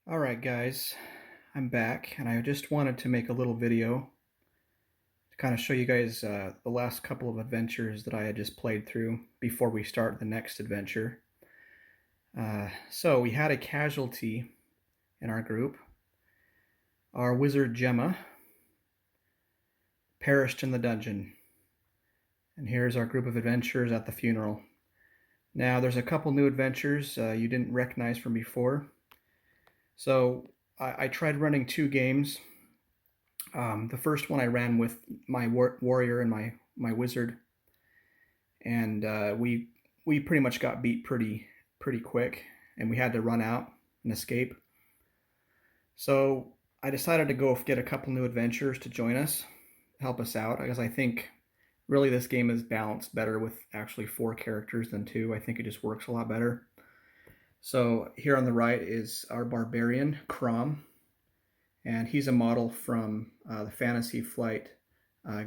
Alright guys, I'm back and I just wanted to make a little video to kind of show you guys the last couple of adventures that I had just played through before we start the next adventure. So we had a casualty in our group. Our wizard Gemma perished in the dungeon. And here's our group of adventurers at the funeral. Now there's a couple new adventures you didn't recognize from before. So I tried running two games. The first one I ran with my warrior and my wizard, and we pretty much got beat pretty quick, and we had to run out and escape. So I decided to go get a couple new adventurers to join us, help us out, because I think really this game is balanced better with actually 4 characters than 2. I think it just works a lot better. So here on the right is our barbarian, Crom, and he's a model from the Fantasy Flight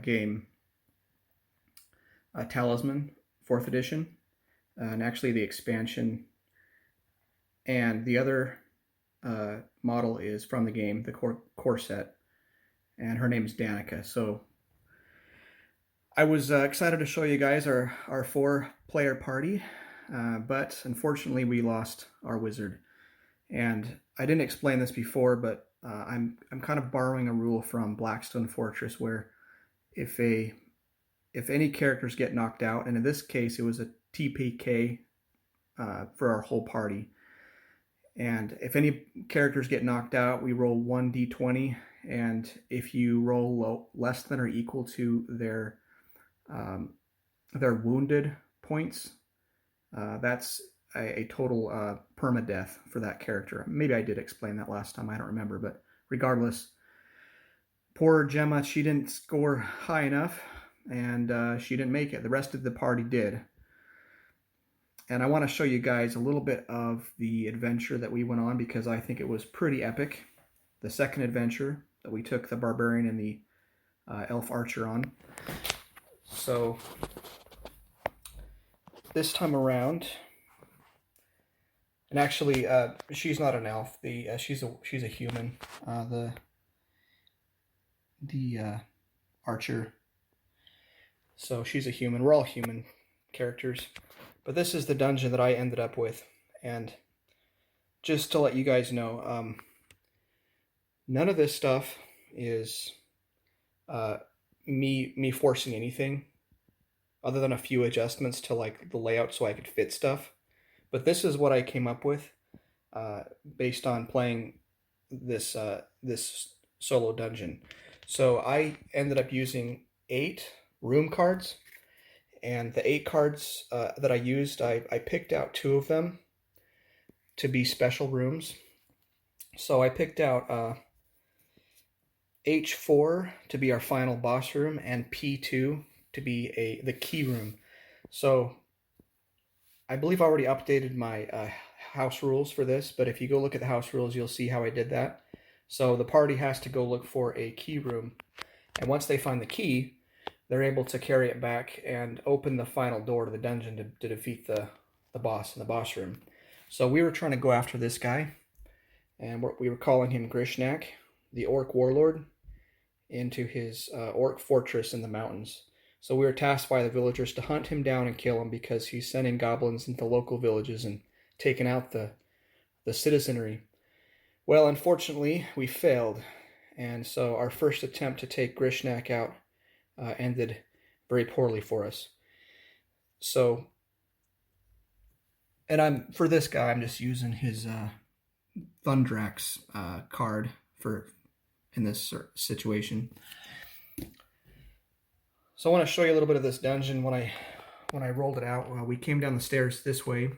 game Talisman, 4th edition, and actually the expansion. And the other model is from the game, the core set, and her name is Danica. So I was excited to show you guys our 4-player party. But unfortunately we lost our wizard, and I didn't explain this before, but I'm kind of borrowing a rule from Blackstone Fortress where if any characters get knocked out, and in this case it was a TPK for our whole party, and if any characters get knocked out, we roll 1d20, and if you roll less than or equal to their wounded points, that's a total permadeath for that character. Maybe I did explain that last time, I don't remember, but regardless, poor Gemma, she didn't score high enough, and she didn't make it. The rest of the party did. And I want to show you guys a little bit of the adventure that we went on, because I think it was pretty epic. The second adventure that we took the barbarian and the elf archer on. So this time around, and actually she's not an elf, she's a human, the archer. So she's a human. We're all human characters, but this is the dungeon that I ended up with. And just to let you guys know, none of this stuff is me forcing anything, other than a few adjustments to like the layout so I could fit stuff. But this is what I came up with based on playing this solo dungeon. So I ended up using 8 room cards, and the 8 cards that I used, I picked out 2 of them to be special rooms. So I picked out H4 to be our final boss room, and P2 to be the key room. So I believe I already updated my house rules for this, but if you go look at the house rules, you'll see how I did that. So the party has to go look for a key room, and once they find the key, they're able to carry it back and open the final door to the dungeon to defeat the boss in the boss room. So we were trying to go after this guy, and we were calling him Grishnak, the Orc Warlord, into his Orc fortress in the mountains. So we were tasked by the villagers to hunt him down and kill him, because he's sending goblins into local villages and taking out the citizenry. Well, unfortunately, we failed, and so our first attempt to take Grishnak out ended very poorly for us. So, and for this guy, I'm just using his Thundrax card in this situation. So I want to show you a little bit of this dungeon. When I rolled it out, we came down the stairs this way.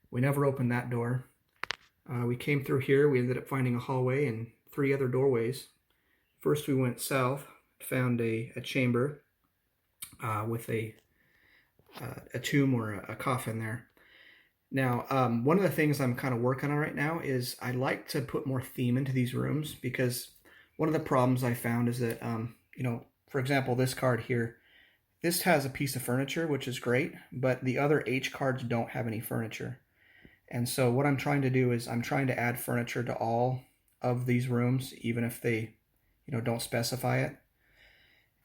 We never opened that door. We came through here. We ended up finding a hallway and 3 other doorways. First we went south, found a chamber with a tomb or a coffin there. Now, one of the things I'm kind of working on right now is I like to put more theme into these rooms, because one of the problems I found is that, for example, this card here, this has a piece of furniture, which is great, but the other H cards don't have any furniture. And so what I'm trying to do is I'm trying to add furniture to all of these rooms, even if they, don't specify it.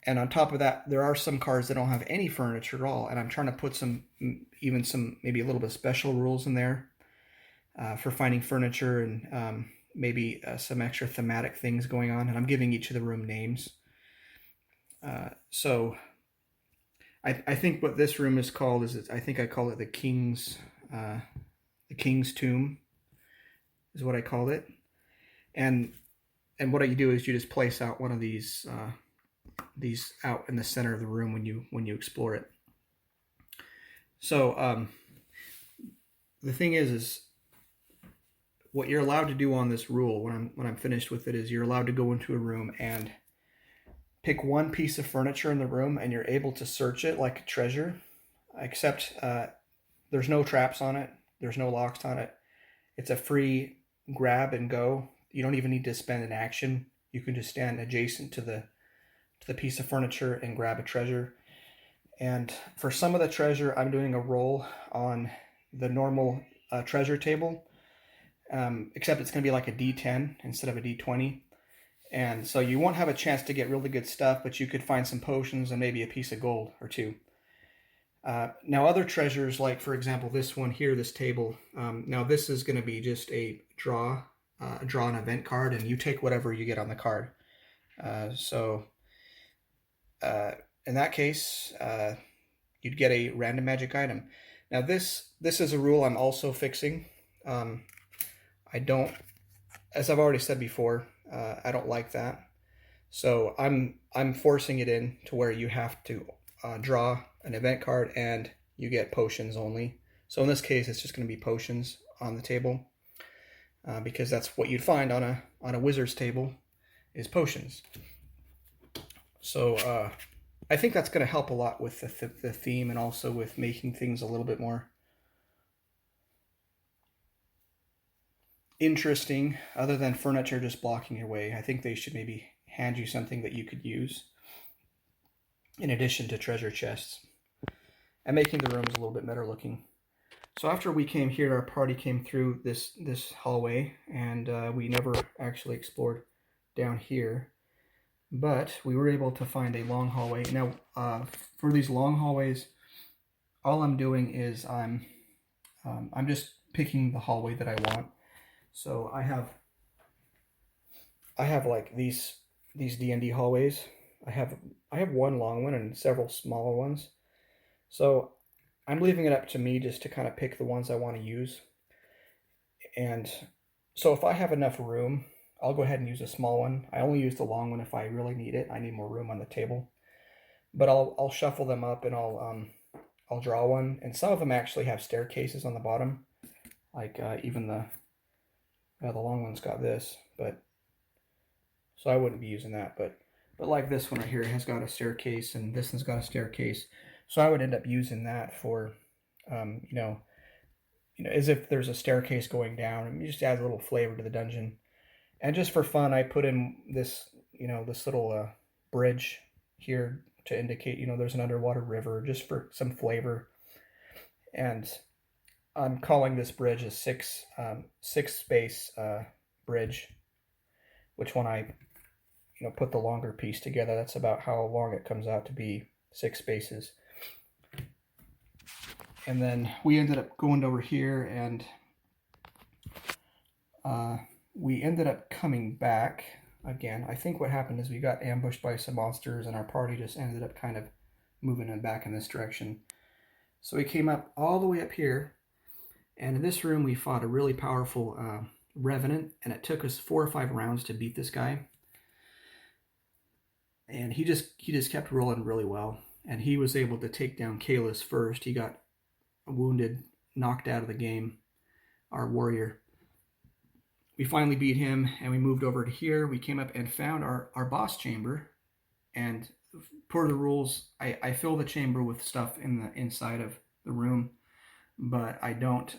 And on top of that, there are some cards that don't have any furniture at all, and I'm trying to put some maybe a little bit of special rules in there for finding furniture, and maybe some extra thematic things going on. And I'm giving each of the room names. So I think what this room is called is, I think I call it the King's Tomb is what I called it. And what you do is you just place out one of these out in the center of the room when you explore it. So the thing is what you're allowed to do on this rule when I'm finished with it is you're allowed to go into a room and pick one piece of furniture in the room, and you're able to search it like a treasure, except there's no traps on it, there's no locks on it. It's a free grab and go. You don't even need to spend an action. You can just stand adjacent to the piece of furniture and grab a treasure. And for some of the treasure, I'm doing a roll on the normal treasure table, except it's going to be like a D10 instead of a D20. And so you won't have a chance to get really good stuff, but you could find some potions and maybe a piece of gold or two. Now other treasures, like for example this one here, this table, now this is going to be just a draw an event card, and you take whatever you get on the card. So in that case, you'd get a random magic item. Now this is a rule I'm also fixing. I don't, as I've already said before, I don't like that. So I'm forcing it in to where you have to draw an event card and you get potions only. So in this case, it's just going to be potions on the table, because that's what you'd find on a wizard's table is potions. So I think that's going to help a lot with the theme, and also with making things a little bit more interesting, other than furniture just blocking your way. I think they should maybe hand you something that you could use in addition to treasure chests, and making the rooms a little bit better looking. So after we came here, our party came through this hallway, and we never actually explored down here, but we were able to find a long hallway. Now for these long hallways, all I'm doing is I'm just picking the hallway that I want. So I have like these D&D hallways. I have one long one and several smaller ones. So I'm leaving it up to me just to kind of pick the ones I want to use. And so if I have enough room, I'll go ahead and use a small one. I only use the long one if I really need it. I need more room on the table. But I'll shuffle them up, and I'll draw one. And some of them actually have staircases on the bottom, like even the long one's got this, but so I wouldn't be using that. But like this one right here has got a staircase, and this one's got a staircase. So I would end up using that for, as if there's a staircase going down, and it just adds a little flavor to the dungeon. And just for fun, I put in this, this little bridge here to indicate, there's an underwater river, just for some flavor. And I'm calling this bridge a six space bridge, which when I put the longer piece together, that's about how long it comes out to be, 6 spaces. And then we ended up going over here, and we ended up coming back again. I think what happened is we got ambushed by some monsters, and our party just ended up kind of moving back in this direction. So we came up all the way up here, and in this room we fought a really powerful revenant, and it took us 4 or 5 rounds to beat this guy. And he just kept rolling really well, and he was able to take down Kalis first. He got wounded, knocked out of the game, our warrior. We finally beat him, and we moved over to here. We came up and found our boss chamber, and per the rules, I fill the chamber with stuff in the inside of the room, but I don't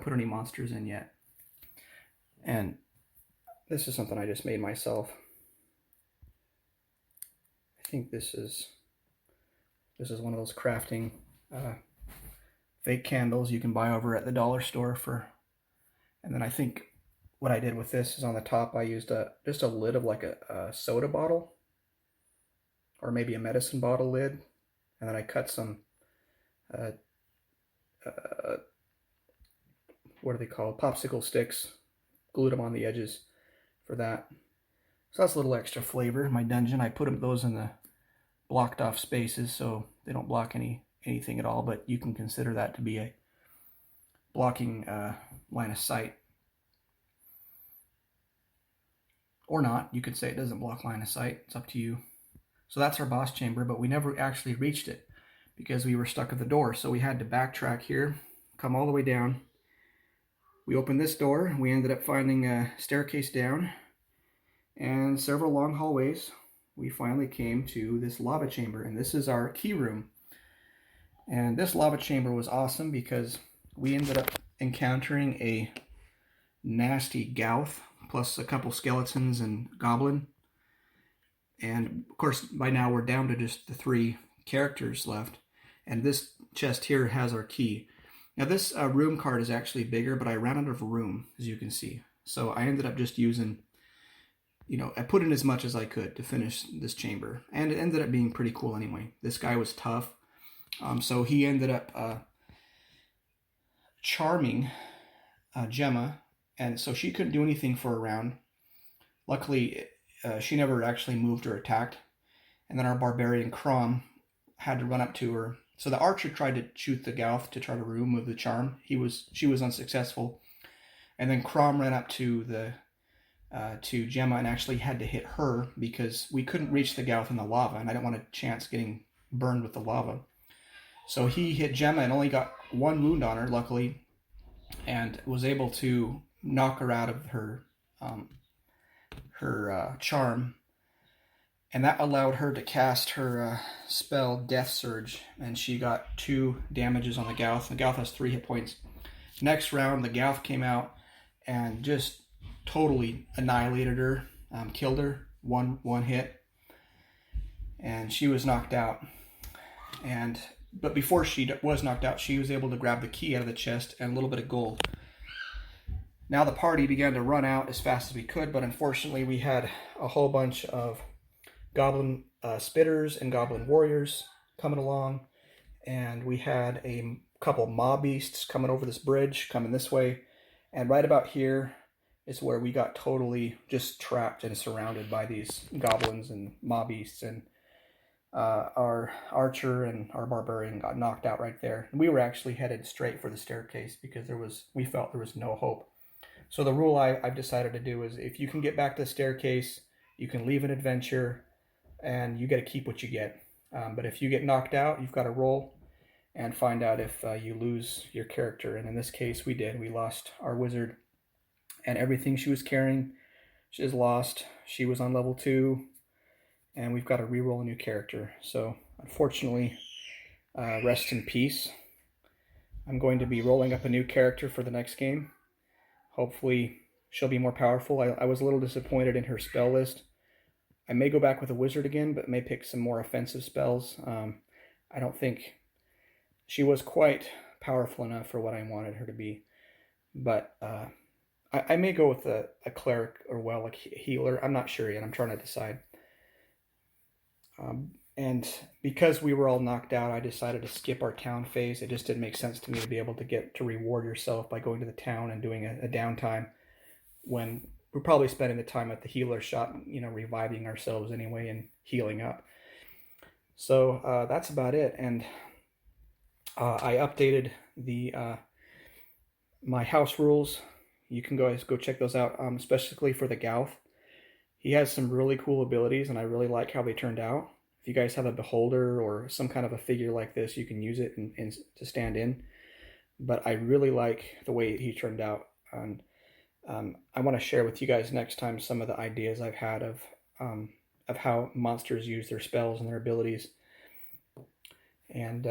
put any monsters in yet. And this is something I just made myself. I think this is one of those crafting fake candles you can buy over at the dollar store for. And then I think what I did with this is on the top I used just a lid of like a soda bottle, or maybe a medicine bottle lid, and then I cut some what are they called, popsicle sticks, glued them on the edges for that. So that's a little extra flavor. My dungeon, I put those in the blocked off spaces so they don't block anything at all, but you can consider that to be a blocking line of sight. Or not. You could say it doesn't block line of sight. It's up to you. So that's our boss chamber, but we never actually reached it because we were stuck at the door. So we had to backtrack here, come all the way down. We opened this door, and we ended up finding a staircase down and several long hallways. We finally came to this lava chamber, and this is our key room. And this lava chamber was awesome because we ended up encountering a nasty Gauth, plus a couple skeletons and goblin. And of course, by now we're down to just the 3 characters left. And this chest here has our key. Now this room card is actually bigger, but I ran out of room, as you can see. So I ended up just using, I put in as much as I could to finish this chamber. And it ended up being pretty cool anyway. This guy was tough. So he ended up charming Gemma, and so she couldn't do anything for a round. Luckily, she never actually moved or attacked. And then our barbarian Crom had to run up to her. So the archer tried to shoot the Gauth to try to remove the charm. She was unsuccessful. And then Crom ran up to Gemma and actually had to hit her because we couldn't reach the Gauth in the lava, and I didn't want a chance getting burned with the lava. So he hit Gemma and only got 1 wound on her, luckily, and was able to knock her out of her charm. And that allowed her to cast her spell, Death Surge, and she got 2 damages on the Gauth. The Gauth has 3 hit points. Next round, the Gauth came out and just totally annihilated her, killed her, one hit, and she was knocked out. But before she was knocked out, she was able to grab the key out of the chest and a little bit of gold. Now the party began to run out as fast as we could, but unfortunately we had a whole bunch of goblin spitters and goblin warriors coming along, and we had a couple mob beasts coming over this bridge, coming this way, and right about here is where we got totally just trapped and surrounded by these goblins and mob beasts, and our archer and our barbarian got knocked out right there. And we were actually headed straight for the staircase because we felt there was no hope. So the rule I've decided to do is if you can get back to the staircase, you can leave an adventure, and you got to keep what you get. But if you get knocked out, you've got to roll and find out if you lose your character. And in this case, we did. We lost our wizard, and everything she was carrying is lost. She was on level 2, and we've got to re-roll a new character. So unfortunately, rest in peace. I'm going to be rolling up a new character for the next game. Hopefully, she'll be more powerful. I was a little disappointed in her spell list. I may go back with a wizard again, but may pick some more offensive spells. I don't think she was quite powerful enough for what I wanted her to be. But I may go with a cleric or a healer. I'm not sure yet. I'm trying to decide. And because we were all knocked out, I decided to skip our town phase. It just didn't make sense to me to be able to get to reward yourself by going to the town and doing a downtime when we're probably spending the time at the healer shop, reviving ourselves anyway and healing up. So that's about it. And I updated my house rules. You can go check those out, especially for the Gauth. He has some really cool abilities, and I really like how they turned out. If you guys have a beholder or some kind of a figure like this, you can use it to stand in. But I really like the way he turned out, and I want to share with you guys next time some of the ideas I've had of how monsters use their spells and their abilities, and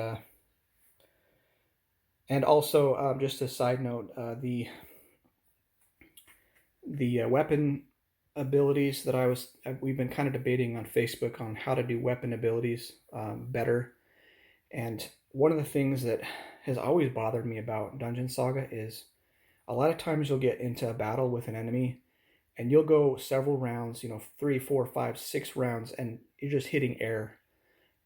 also just a side note, the weapon abilities that we've been kind of debating on Facebook on how to do weapon abilities better, and one of the things that has always bothered me about Dungeon Saga is a lot of times you'll get into a battle with an enemy and you'll go several rounds, 3, 4, 5, 6 rounds, and you're just hitting air.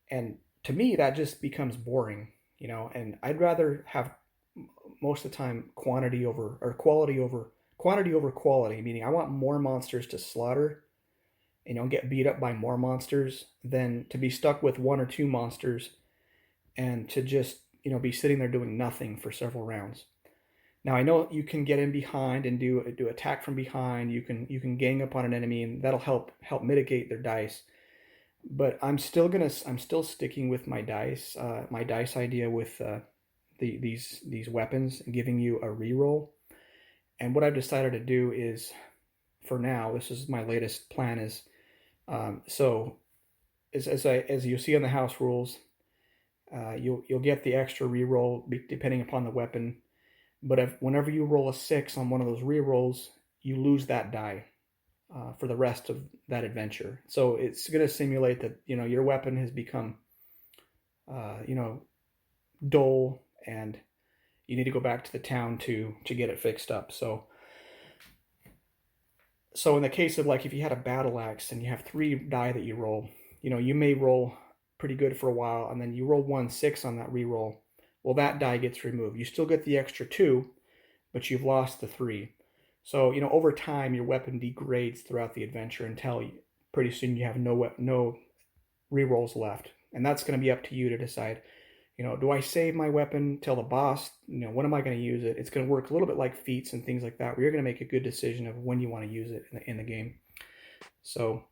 And to me, that just becomes boring, and I'd rather have most of the time quantity over, or quality over quality, meaning I want more monsters to slaughter, get beat up by more monsters than to be stuck with 1 or 2 monsters and to just, be sitting there doing nothing for several rounds. Now I know you can get in behind and do attack from behind. You can gang up on an enemy, and that'll help mitigate their dice. But I'm still sticking with my dice idea with these weapons and giving you a reroll. And what I've decided to do is, for now, this is my latest plan, is so as you see in the house rules, you'll get the extra reroll depending upon the weapon. But whenever you roll a 6 on one of those rerolls, you lose that die for the rest of that adventure. So it's going to simulate that your weapon has become dull, and you need to go back to the town to get it fixed up. So in the case of, like, if you had a battle axe and you have 3 die that you roll, you may roll pretty good for a while, and then you roll 1 6 on that reroll. Well, that die gets removed. You still get the extra 2, but you've lost the 3. So, over time, your weapon degrades throughout the adventure until pretty soon you have no rerolls left. And that's going to be up to you to decide, do I save my weapon till the boss? When am I going to use it? It's going to work a little bit like feats and things like that, where you're going to make a good decision of when you want to use it in the game. So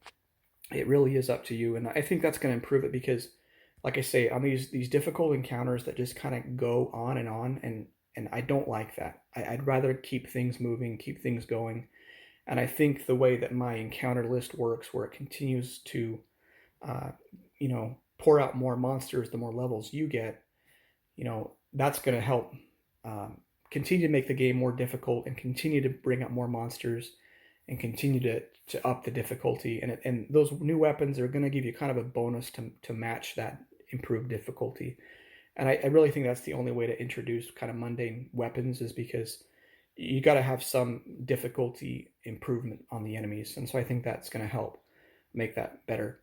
it really is up to you. And I think that's going to improve it because, like I say, on these difficult encounters that just kind of go on, and I don't like that. I'd rather keep things moving, keep things going. And I think the way that my encounter list works, where it continues to, pour out more monsters the more levels you get, that's going to help continue to make the game more difficult and continue to bring up more monsters and continue to up the difficulty. And those new weapons are going to give you kind of a bonus to match that improved difficulty. And I really think that's the only way to introduce kind of mundane weapons, is because you got to have some difficulty improvement on the enemies. And so I think that's going to help make that better.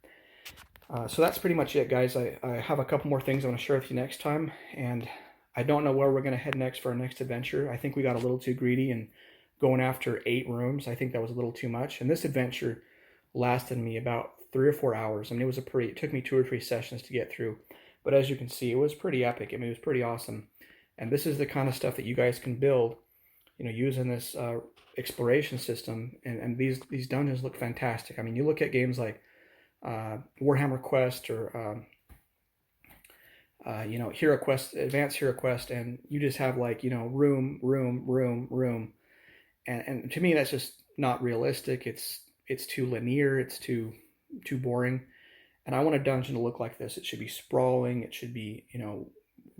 So that's pretty much it, guys. I have a couple more things I want to share with you next time. And I don't know where we're going to head next for our next adventure. I think we got a little too greedy and going after 8 rooms. I think that was a little too much. And this adventure lasted me about 3 or 4 hours. I mean, it took me 2 or 3 sessions to get through. But as you can see, it was pretty epic. I mean, it was pretty awesome. And this is the kind of stuff that you guys can build, using this exploration system. And these dungeons look fantastic. I mean, you look at games like Warhammer Quest or Hero Quest, Advanced Hero Quest, and you just have room, and to me that's just not realistic. It's too linear. It's too boring. And I want a dungeon to look like this. It should be sprawling. It should be,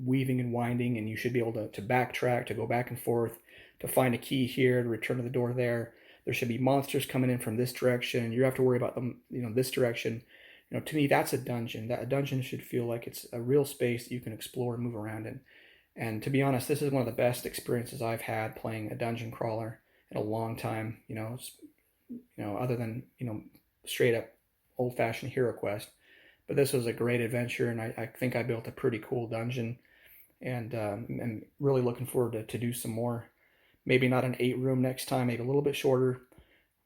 weaving and winding, and you should be able to backtrack, to go back and forth, to find a key here, to return to the door there. There should be monsters coming in from this direction. You have to worry about them, this direction. To me, that's a dungeon. That a dungeon should feel like it's a real space that you can explore and move around in. And to be honest, this is one of the best experiences I've had playing a dungeon crawler in a long time. Other than straight up old-fashioned Hero Quest. But this was a great adventure, and I think I built a pretty cool dungeon, and I'm really looking forward to do some more. Maybe not an 8 room next time, maybe a little bit shorter,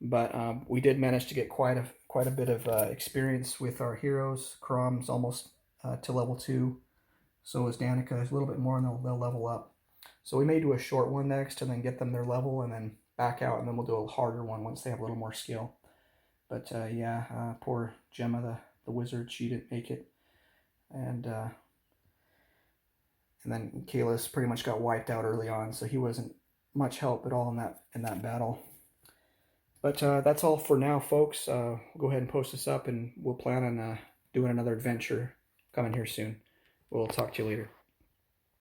but we did manage to get quite a bit of experience with our heroes. Crom's almost to level 2, so is Danica. Is a little bit more, and they'll level up. So we may do a short one next, and then get them their level, and then back out, and then we'll do a harder one once they have a little more skill. But poor Gemma, the wizard, she didn't make it, and then Kalis pretty much got wiped out early on, so he wasn't much help at all in that battle. But that's all for now, folks. We'll go ahead and post this up, and we'll plan on doing another adventure coming here soon. We'll talk to you later.